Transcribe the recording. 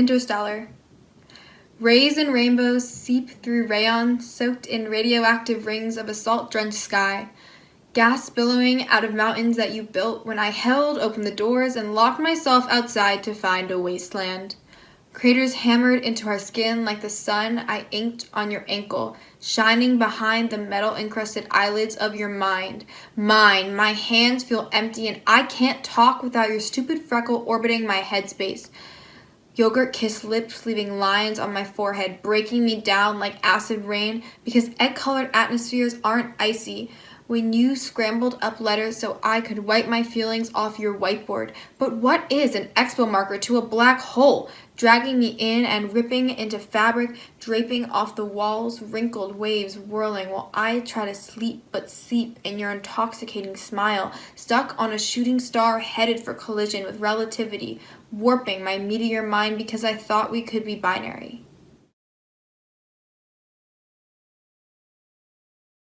Interstellar. Rays and rainbows seep through rayon soaked in radioactive rings of a salt-drenched sky. Gas billowing out of mountains that you built when I held open the doors and locked myself outside to find a wasteland. Craters hammered into our skin like the sun I inked on your ankle, shining behind the metal-encrusted eyelids of your mind. Mine. My hands feel empty and I can't talk without your stupid freckle orbiting my headspace. Yogurt-kissed lips leaving lines on my forehead, breaking me down like acid rain because egg-colored atmospheres aren't icy. When you scrambled up letters so I could wipe my feelings off your whiteboard. But what is an expo marker to a black hole, dragging me in and ripping into fabric, draping off the walls, wrinkled waves whirling while I try to sleep but seep in your intoxicating smile, stuck on a shooting star headed for collision with relativity, warping my meteor mind because I thought we could be binary.